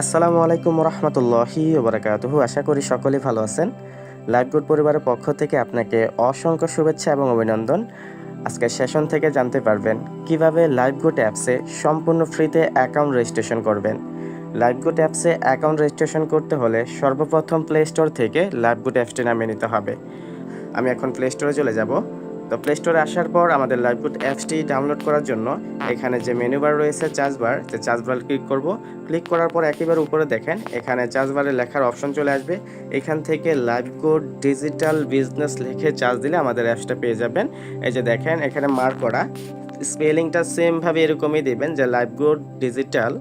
আসসালামু আলাইকুম রহমতুল্লাহি ওবরাকাতুহু। আশা করি সকলেই ভালো আছেন। লাইফগুড পরিবারের পক্ষ থেকে আপনাকে অসংখ্য শুভেচ্ছা এবং অভিনন্দন। আজকের সেশন থেকে জানতে পারবেন কিভাবে লাইফগুড অ্যাপসে সম্পূর্ণ ফ্রিতে অ্যাকাউন্ট রেজিস্ট্রেশন করবেন। লাইফগুড অ্যাপসে অ্যাকাউন্ট রেজিস্ট্রেশন করতে হলে সর্বপ্রথম প্লে স্টোর থেকে লাইফগুড অ্যাপসটি নামিয়ে নিতে হবে। আমি এখন প্লে স্টোরে চলে যাব। তো প্লে স্টোরে আসার পর আমাদের লাইফগুড অ্যাপসটি ডাউনলোড করার জন্য এখানে যে মেনু বার রয়েছে চার্জ বার, যে চার্জ বার ক্লিক করব। ক্লিক করার পর একেবারে উপরে দেখেন এখানে চার্জ বারে লেখার অপশন চলে আসবে। এখান থেকে লাইফগুড ডিজিটাল বিজনেস লিখে চার্জ দিলে আমাদের অ্যাপসটা পেয়ে যাবেন। এই যে দেখেন এখানে মার্ক করা, স্পেলিংটা সেমভাবে এরকমই দিবেন যে লাইফগুড ডিজিটাল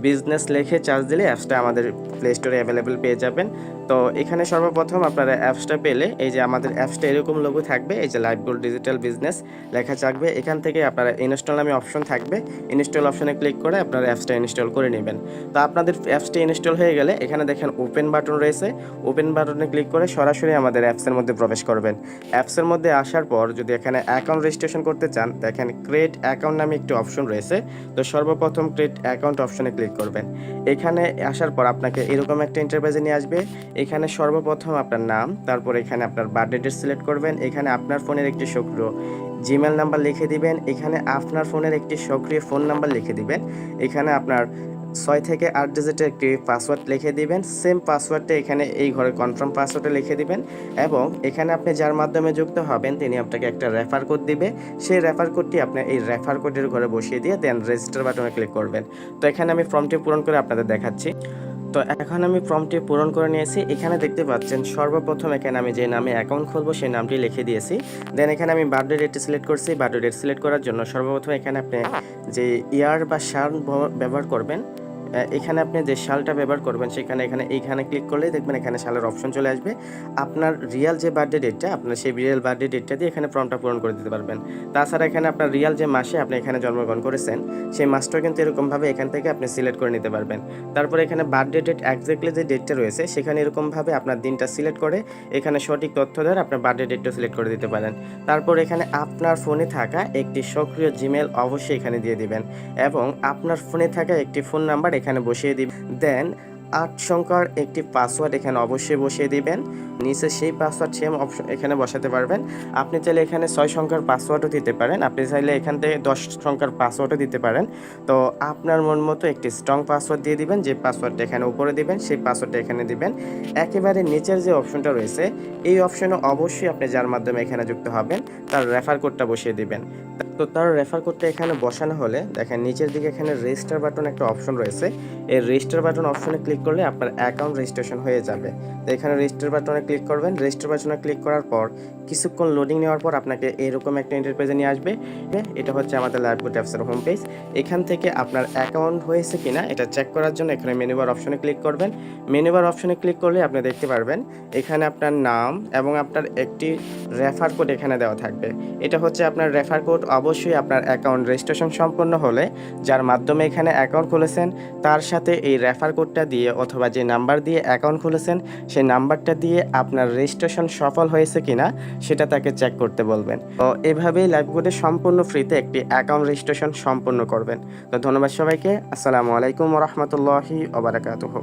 বিজনেস লিখে চার্জ দিলে অ্যাপসটা আমাদের প্লে স্টোরে অ্যাভেলেবেল পেয়ে যাবেন। তো এখানে সর্বপ্রথম আপনারা অ্যাপসটা পেলে এই যে আমাদের অ্যাপসটা এরকম লোগো থাকবে, এই যে লাইফগুড ডিজিটাল বিজনেস লেখা থাকবে। এখান থেকে আপনারা ইনস্টল নামে অপশন থাকবে, ইনস্টল অপশনে ক্লিক করে আপনারা অ্যাপসটা ইনস্টল করে নেবেন। তো আপনাদের অ্যাপসটা ইনস্টল হয়ে গেলে এখানে দেখেন ওপেন বাটন রয়েছে, ওপেন বাটনে ক্লিক করে সরাসরি আমাদের অ্যাপসের মধ্যে প্রবেশ করবেন। অ্যাপসের মধ্যে আসার পর যদি এখানে অ্যাকাউন্ট রেজিস্ট্রেশন করতে চান, দেখেন ক্রিয়েট অ্যাকাউন্ট নামে একটি অপশন রয়েছে। তো সর্বপ্রথম ক্রিয়েট অ্যাকাউন্ট অপশনে ক্লিক করবেন। এখানে আসার পর আপনাকে এরকম একটা ইন্টারফেসে নিয়ে আসবে। এখানে সর্বপ্রথম আপনার নাম, তারপর এখানে আপনার বার্থডে ডেট সিলেক্ট করবেন। এখানে আপনার ফোনের একটি সক্রিয় জিমেল নাম্বার লিখে দিবেন। এখানে আপনার ফোনের একটি সক্রিয় ফোন নাম্বার লিখে দিবেন। এখানে আপনার 6 থেকে 8 ডিজিটের একটি পাসওয়ার্ড লিখে দিবেন। সেম পাসওয়ার্ডটা এখানে এই ঘরে কনফার্ম পাসওয়ার্ডে লিখে দিবেন এবং এখানে আপনি যার মাধ্যমে যুক্ত হবেন তিনি আপনাকে একটা রেফার কোড দিবে। সেই রেফার কোডটি আপনি এই রেফার কোডের ঘরে বসিয়ে দিয়ে দেন রেজিস্টার বাটনে ক্লিক করবেন। তো এখানে আমি ফর্মটি পূরণ করে আপনাদের দেখাচ্ছি। তো এখন আমি ফর্মটি পূরণ করে নিয়েছি। এখানে দেখতে পাচ্ছেন সর্বপ্রথম এখানে আমি যে নামে অ্যাকাউন্ট খুলবো সেই নামটি লিখে দিয়েছি। দেন এখানে আমি বার্থডে ডেট সিলেক্ট করছি। বার্থডে ডেট সিলেক্ট করার জন্য সর্বপ্রথম এখানে আপনি যে ইয়ার বা সাল ব্যবহার করবেন, এখানে আপনি যে সালটা ব্যবহার করবেন এইখানে ক্লিক করলেই দেখবেন এখানে সালের অপশন চলে আসবে। আপনার রিয়াল যে বার্থডে ডেটটা, আপনার সেই রিয়াল বার্থডে ডেটটা দিয়ে এখানে ফর্মটা পূরণ করে দিতে পারবেন। তাছাড়া এখানে আপনার রিয়াল যে মাসে আপনি এখানে জন্মগ্রহণ করেছেন সেই মাসটাও কিন্তু এরকমভাবে এখান থেকে আপনি সিলেক্ট করে নিতে পারবেন। তারপর এখানে বার্থডে ডেট এক্স্যাক্টলি যে ডেটটা রয়েছে সেখানে এরকমভাবে আপনার দিনটা সিলেক্ট করে এখানে সঠিক তথ্য ধরে আপনার বার্থডে ডেটটা সিলেক্ট করে দিতে পারেন। তারপর এখানে আপনার ফোনে থাকা একটি সক্রিয় জিমেল অবশ্যই এখানে দিয়ে দিবেন এবং আপনার ফোনে থাকা একটি ফোন নাম্বার এখানে বসিয়ে দিবেন। দেন 8 সংখ্যার একটি পাসওয়ার্ড এখানে অবশ্যই বসিয়ে দিবেন। নিচে সেই পাসওয়ার্ড সেম অপশন এখানে বসাতে পারবেন। আপনি চাইলে এখানে 6 সংখ্যার পাসওয়ার্ডও দিতে পারেন, আপনি চাইলে এখান থেকে 10 সংখ্যার পাসওয়ার্ডও দিতে পারেন। তো আপনার মন মতো একটি স্ট্রং পাসওয়ার্ড দিয়ে দিবেন। যে পাসওয়ার্ডটা এখানে উপরে দিবেন সেই পাসওয়ার্ডটা এখানে দিবেন। একেবারে নিচের যে অপশনটা রয়েছে এই অপশনে অবশ্যই আপনি যার মাধ্যমে এখানে যুক্ত হবেন তার রেফার কোডটা বসিয়ে দিবেন। তো তার রেফার কোডটা এখানে বসানো হলে দেখেন নিচের দিকে এখানে রেজিস্টার বাটন একটা অপশন রয়েছে। এই রেজিস্টার বাটন অপশনে ক্লিক করলে আপনার অ্যাকাউন্ট রেজিস্ট্রেশন হয়ে যাবে। তো এখানে রেজিস্টার বাটনে ক্লিক করবেন। রেজিস্টার বাটনে ক্লিক করার পর কিছুক্ষণ লোডিং নেওয়ার পর আপনাকে এরকম একটা ইন্টারফেসে নিয়ে আসবে। এটা হচ্ছে আমাদের লাইফগুড অ্যাপসের হোম পেজ। এখান থেকে আপনার অ্যাকাউন্ট হয়েছে কিনা এটা চেক করার জন্য এখানে মেনু বার অপশনে ক্লিক করবেন। মেনু বার অপশনে ক্লিক করলে আপনি দেখতে পারবেন এখানে আপনার নাম এবং আপনার একটি রেফার কোড এখানে দেওয়া থাকবে। এটা হচ্ছে আপনার রেফার কোড। অবশ্যই আপনার অ্যাকাউন্ট রেজিস্ট্রেশন সম্পন্ন হলে যার মাধ্যমে এখানে অ্যাকাউন্ট খুলেছেন তার সাথে এই রেফার কোডটা দিয়ে অথবা যে নাম্বার দিয়ে অ্যাকাউন্ট খুলেছেন সেই নাম্বারটা দিয়ে আপনার রেজিস্ট্রেশন সফল হয়েছে কিনা সেটা তাকে চেক করতে বলবেন। তো এভাবেই লাইফগুডে সম্পূর্ণ ফ্রিতে একটি অ্যাকাউন্ট রেজিস্ট্রেশন সম্পন্ন করবেন। তো ধন্যবাদ সবাইকে। আসসালামু আলাইকুম রহমতুল্লাহি ওয়া বারাকাতুহু।